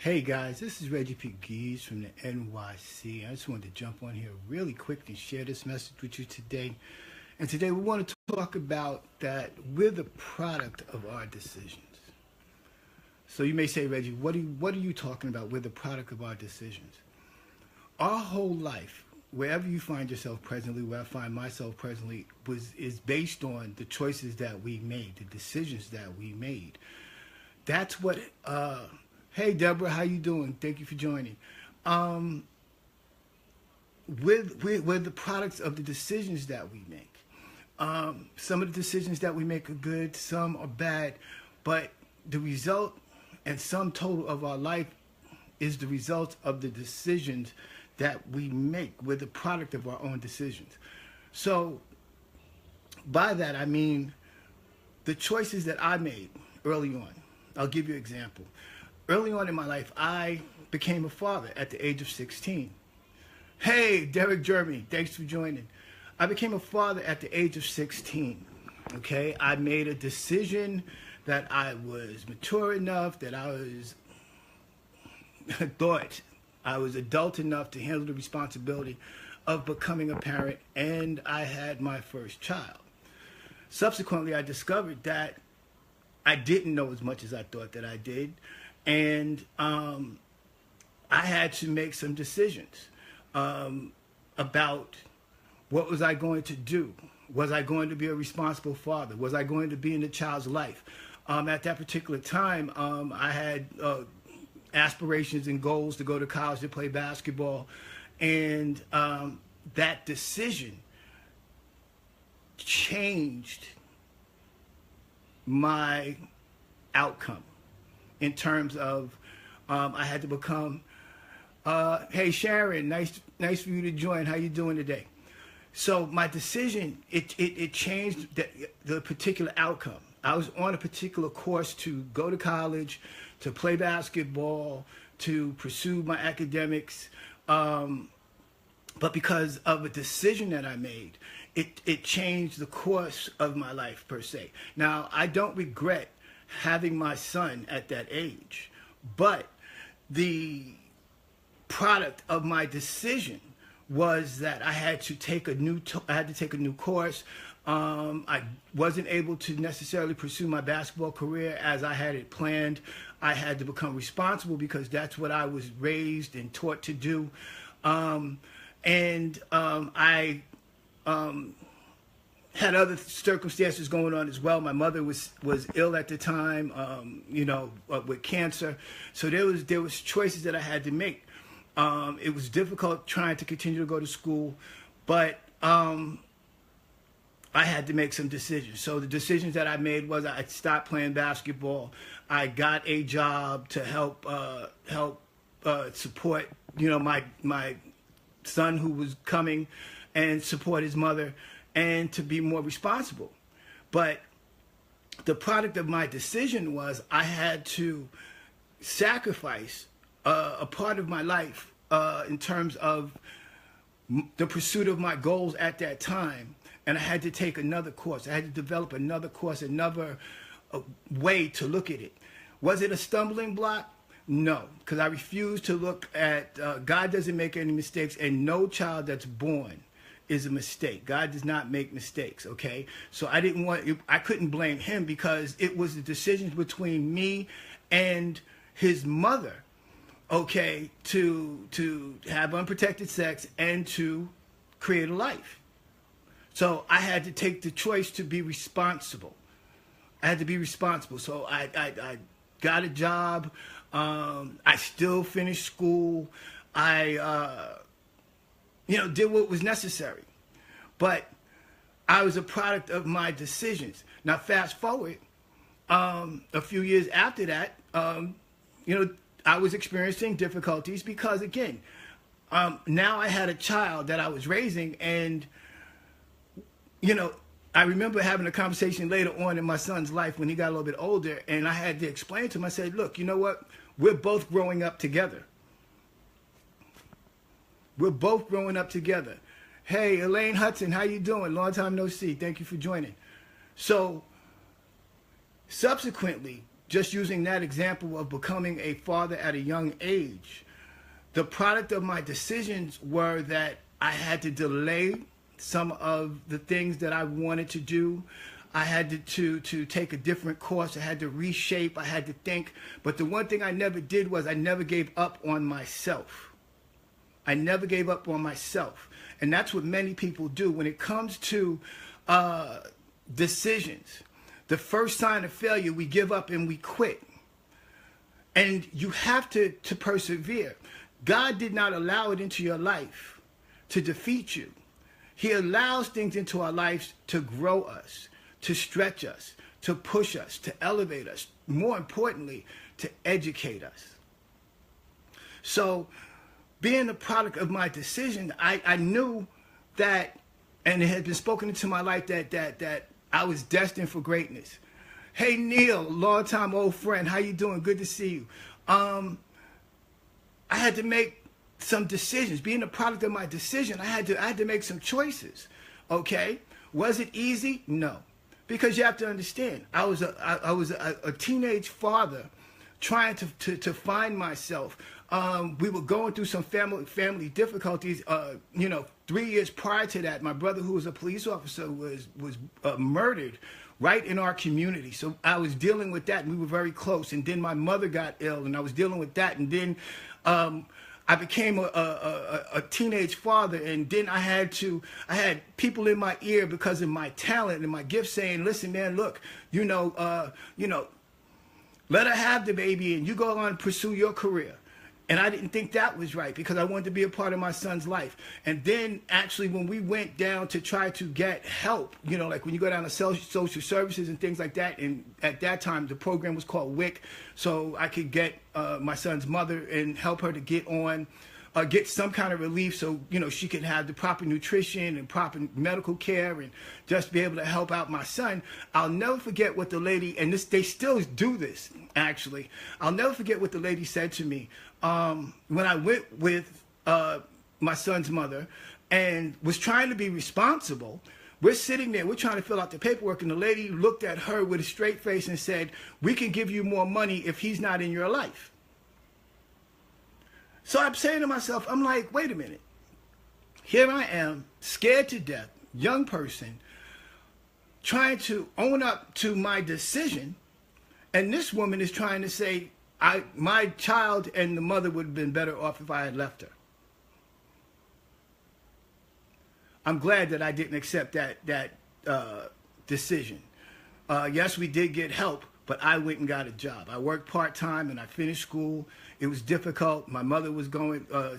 Hey guys, this is Reggie P. Gees from the NYC. I just wanted to jump on here really quick and share this message with you today. And today we want to talk about that we're the product of our decisions. So you may say, Reggie, what are you talking about? We're the product of our decisions. Our whole life, wherever you find yourself presently, where I find myself presently, is based on the choices that we made, the decisions that we made. That's what hey Deborah, how you doing? Thank you for joining. We're the products of the decisions that we make. Some of the decisions that we make are good, some are bad, but the result and sum total of our life is the result of the decisions that we make. We're the product of our own decisions. So by that I mean the choices that I made early on. I'll give you an example. Early on in my life, I became a father at the age of 16. Hey, Derek Jeremy, thanks for joining. I became a father at the age of 16. Okay, I made a decision that I was mature enough, that thought I was adult enough to handle the responsibility of becoming a parent, and I had my first child. Subsequently, I discovered that I didn't know as much as I thought that I did, and I had to make some decisions about what was I going to do. Was I going to be a responsible father? Was I going to be in the child's life? At that particular time, I had aspirations and goals to go to college to play basketball, and that decision changed my outcome in terms of I had to become hey Sharon, nice for you to join. How you doing today? So my decision, it changed the particular outcome. I was on a particular course to go to college, to play basketball, to pursue my academics, but because of a decision that I made, it changed the course of my life per se. Now, I don't regret having my son at that age, but the product of my decision was that I had to take a new course. I wasn't able to necessarily pursue my basketball career as I had it planned. I had to become responsible because that's what I was raised and taught to do. I had other circumstances going on as well. My mother was ill at the time, with cancer. So there was choices that I had to make. It was difficult trying to continue to go to school, but I had to make some decisions. So the decisions that I made was I stopped playing basketball. I got a job to help support my son who was coming, and support his mother, and to be more responsible. But the product of my decision was I had to sacrifice a part of my life in terms of the pursuit of my goals at that time, and I had to take another course. I had to develop another course, another way to look at it. Was it a stumbling block? No, because I refused to look at God doesn't make any mistakes, and no child that's born is a mistake. God does not make mistakes, okay? So I couldn't blame him because it was the decisions between me and his mother, okay, to have unprotected sex and to create a life. So I had to take the choice to be responsible. I had to be responsible. So I got a job. I still finished school. I did what was necessary. But I was a product of my decisions. Now, fast forward, a few years after that, I was experiencing difficulties because, again, now I had a child that I was raising, and, I remember having a conversation later on in my son's life when he got a little bit older, and I had to explain to him, I said, look, you know what? We're both growing up together. We're both growing up together. Hey, Elaine Hudson, how you doing? Long time no see. Thank you for joining. So, subsequently, just using that example of becoming a father at a young age, the product of my decisions were that I had to delay some of the things that I wanted to do. I had to take a different course. I had to reshape. I had to think. But the one thing I never did was I never gave up on myself. I never gave up on myself. And that's what many people do. When it comes to decisions, the first sign of failure, we give up and we quit. And you have to persevere. God did not allow it into your life to defeat you. He allows things into our lives to grow us, to stretch us, to push us, to elevate us. More importantly, to educate us. So, being a product of my decision, I knew that, and it had been spoken into my life that I was destined for greatness. Hey Neil, long-time old friend, how you doing? Good to see you. I had to make some decisions. Being a product of my decision, I had to make some choices. Okay, was it easy? No, because you have to understand, I was a teenage father trying to find myself. We were going through some family difficulties. 3 years prior to that, my brother, who was a police officer, was murdered right in our community. So I was dealing with that, and we were very close. And then my mother got ill, and I was dealing with that. And then I became a teenage father, and then I had people in my ear because of my talent and my gift saying, "Listen, man, look, let her have the baby, and you go on and pursue your career." And I didn't think that was right because I wanted to be a part of my son's life. And then actually when we went down to try to get help, like when you go down to social services and things like that, and at that time the program was called WIC, so I could get my son's mother and help her to get some kind of relief so, she could have the proper nutrition and proper medical care and just be able to help out my son. I'll never forget what the lady, and they still do this, actually. I'll never forget what the lady said to me when I went with my son's mother and was trying to be responsible. We're sitting there, we're trying to fill out the paperwork, and the lady looked at her with a straight face and said, "We can give you more money if he's not in your life." So I'm saying to myself, I'm like, wait a minute. Here I am, scared to death, young person, trying to own up to my decision, and this woman is trying to say, my child and the mother would have been better off if I had left her. I'm glad that I didn't accept that decision. Yes, we did get help, but I went and got a job. I worked part-time and I finished school. It was difficult. My mother was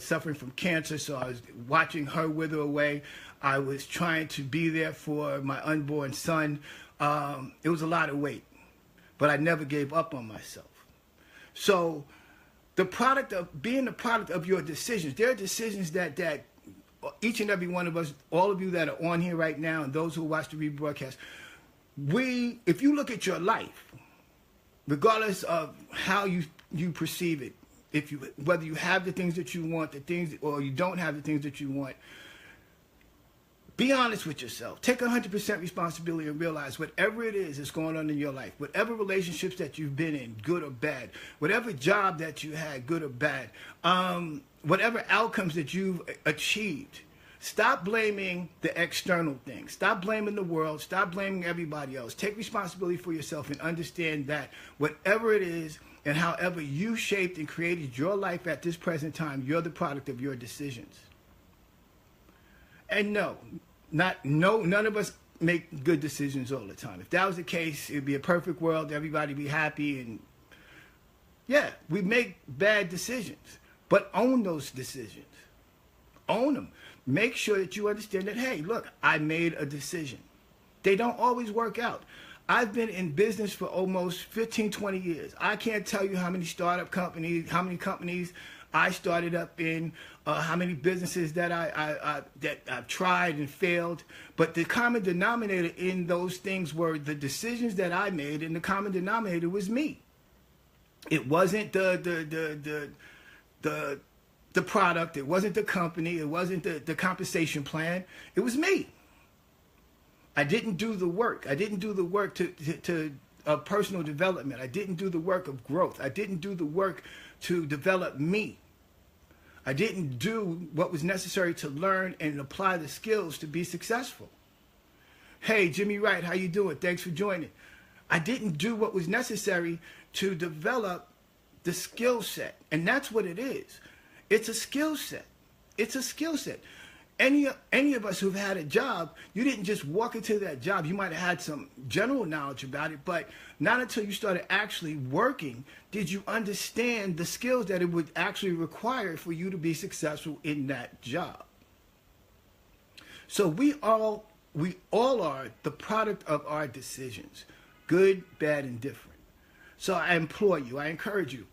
suffering from cancer, so I was watching her wither away. I was trying to be there for my unborn son. It was a lot of weight, but I never gave up on myself. So the product of being the product of your decisions, there are decisions that each and every one of us, all of you that are on here right now and those who watch the rebroadcast, if you look at your life, regardless of how you perceive it, whether you have the things that you want, or you don't have the things that you want, be honest with yourself. Take 100% responsibility and realize whatever it is that's going on in your life, whatever relationships that you've been in, good or bad, whatever job that you had, good or bad, whatever outcomes that you've achieved, stop blaming the external things. Stop blaming the world. Stop blaming everybody else. Take responsibility for yourself and understand that whatever it is and however you shaped and created your life at this present time, you're the product of your decisions. And none of us make good decisions all the time. If that was the case, it'd be a perfect world. Everybody be happy. And yeah, we make bad decisions, but own those decisions. Own them. Make sure that you understand that, hey, look, I made a decision. They don't always work out. I've been in business for almost 15, 20 years. I can't tell you how many startup companies, how many companies I started up in, how many businesses that I've tried and failed. But the common denominator in those things were the decisions that I made, and the common denominator was me. It wasn't the product. It wasn't the company. It wasn't the compensation plan. It was me. I didn't do the work. I didn't do the work to of personal development. I didn't do the work of growth. I didn't do the work to develop me. I didn't do what was necessary to learn and apply the skills to be successful. Hey, Jimmy Wright, how you doing? Thanks for joining. I didn't do what was necessary to develop the skill set. And that's what it is. It's a skill set. It's a skill set. Any of us who've had a job, you didn't just walk into that job. You might have had some general knowledge about it, but not until you started actually working did you understand the skills that it would actually require for you to be successful in that job. So we all are the product of our decisions, good, bad, and different. So I implore you, I encourage you,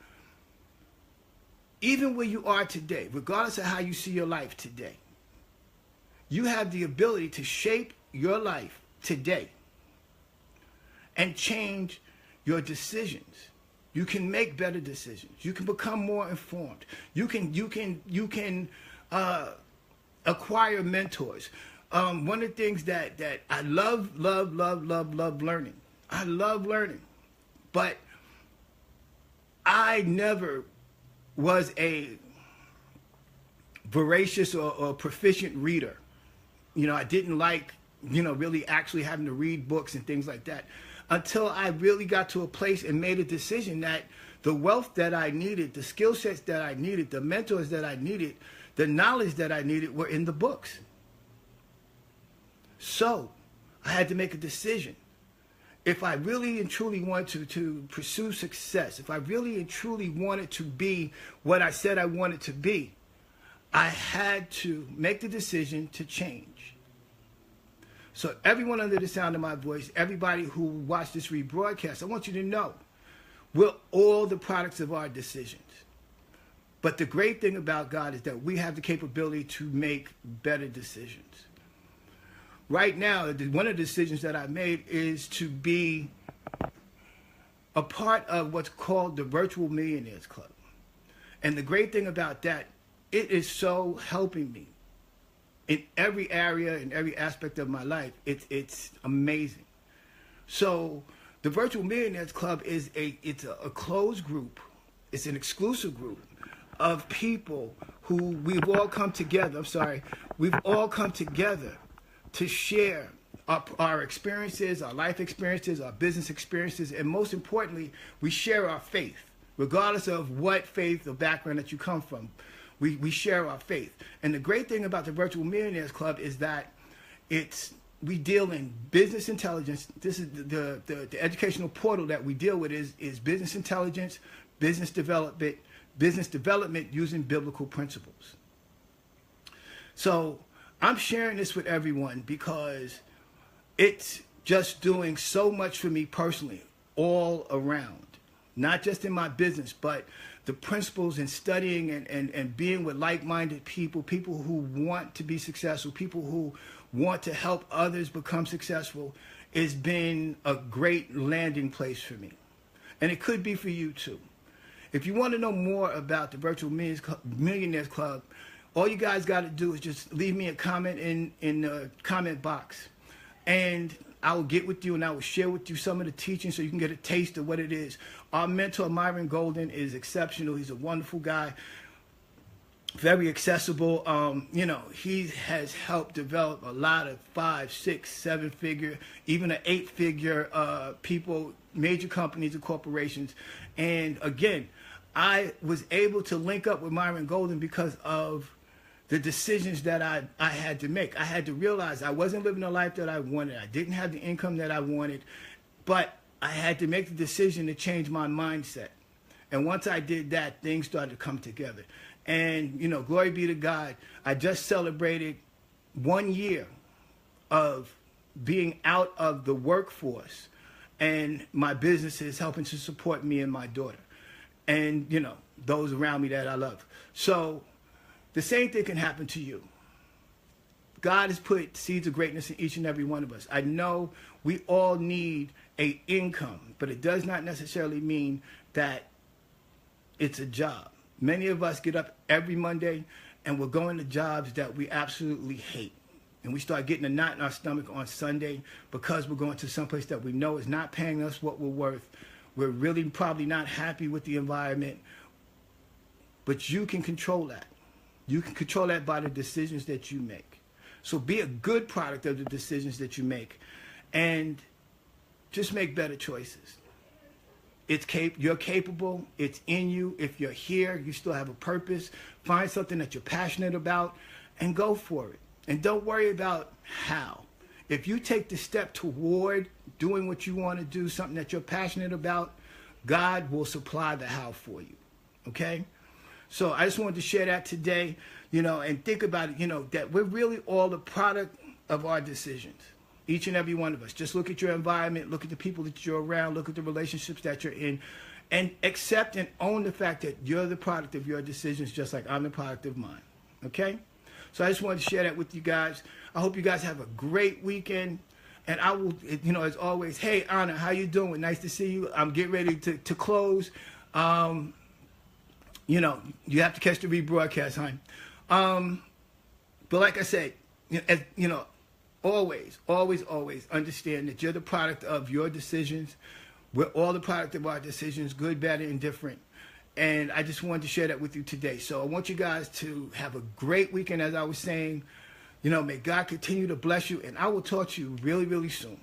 even where you are today, regardless of how you see your life today, you have the ability to shape your life today and change your decisions. You can make better decisions. You can become more informed. You can acquire mentors. One of the things that I love learning. I love learning, but I never was a voracious or proficient reader. You know, I didn't like, really actually having to read books and things like that until I really got to a place and made a decision that the wealth that I needed, the skill sets that I needed, the mentors that I needed, the knowledge that I needed were in the books. So I had to make a decision. If I really and truly wanted to pursue success, if I really and truly wanted to be what I said I wanted to be, I had to make the decision to change. So everyone under the sound of my voice, everybody who watched this rebroadcast, I want you to know, we're all the products of our decisions. But the great thing about God is that we have the capability to make better decisions. Right now, one of the decisions that I made is to be a part of what's called the Virtual Millionaires Club. And the great thing about that, it is so helping me in every area, in every aspect of my life. It's amazing. So the Virtual Millionaires Club is a closed group. It's an exclusive group of people who we've all come together. We've all come together to share our experiences, our life experiences, our business experiences, and most importantly, we share our faith, regardless of what faith or background that you come from. We share our faith. And the great thing about the Virtual Millionaires Club is that we deal in business intelligence. This is the educational portal that we deal with is business intelligence, business development using biblical principles. So I'm sharing this with everyone because it's just doing so much for me personally, all around. Not just in my business, but the principles in studying and being with like-minded people who want to be successful, people who want to help others become successful, has been a great landing place for me. And it could be for you too. If you want to know more about the Virtual Millionaires Club, all you guys got to do is just leave me a comment in the comment box. And I will get with you and I will share with you some of the teaching so you can get a taste of what it is. Our mentor, Myron Golden, is exceptional. He's a wonderful guy, very accessible. He has helped develop a lot of 5, 6, 7-figure, even an 8-figure people, major companies and corporations. And again, I was able to link up with Myron Golden because of the decisions that I had to make. I had to realize I wasn't living the life that I wanted. I didn't have the income that I wanted, but I had to make the decision to change my mindset. And once I did that, things started to come together. And, glory be to God, I just celebrated 1 year of being out of the workforce, and my business is helping to support me and my daughter and, those around me that I love. So the same thing can happen to you. God has put seeds of greatness in each and every one of us. I know we all need an income, but it does not necessarily mean that it's a job. Many of us get up every Monday and we're going to jobs that we absolutely hate. and we start getting a knot in our stomach on Sunday because we're going to someplace that we know is not paying us what we're worth, we're really probably not happy with the environment, but you can control that. You can control that by the decisions that you make. So be a good product of the decisions that you make, and just make better choices. You're capable. It's in you. If you're here, you still have a purpose. Find something that you're passionate about and go for it. And don't worry about how. If you take the step toward doing what you want to do, something that you're passionate about, God will supply the how for you. Okay? So I just wanted to share that today, and think about it, that we're really all the product of our decisions. Each and every one of us. Just look at your environment, look at the people that you're around, look at the relationships that you're in, and accept and own the fact that you're the product of your decisions, just like I'm the product of mine. Okay? So I just wanted to share that with you guys. I hope you guys have a great weekend. And I will, as always, hey, Anna, how you doing? Nice to see you. I'm getting ready to close. You have to catch the rebroadcast, hon. But like I said, always understand that you're the product of your decisions. We're all the product of our decisions, good, bad, and indifferent. And I just wanted to share that with you today. So I want you guys to have a great weekend, as I was saying. May God continue to bless you. And I will talk to you really, really soon.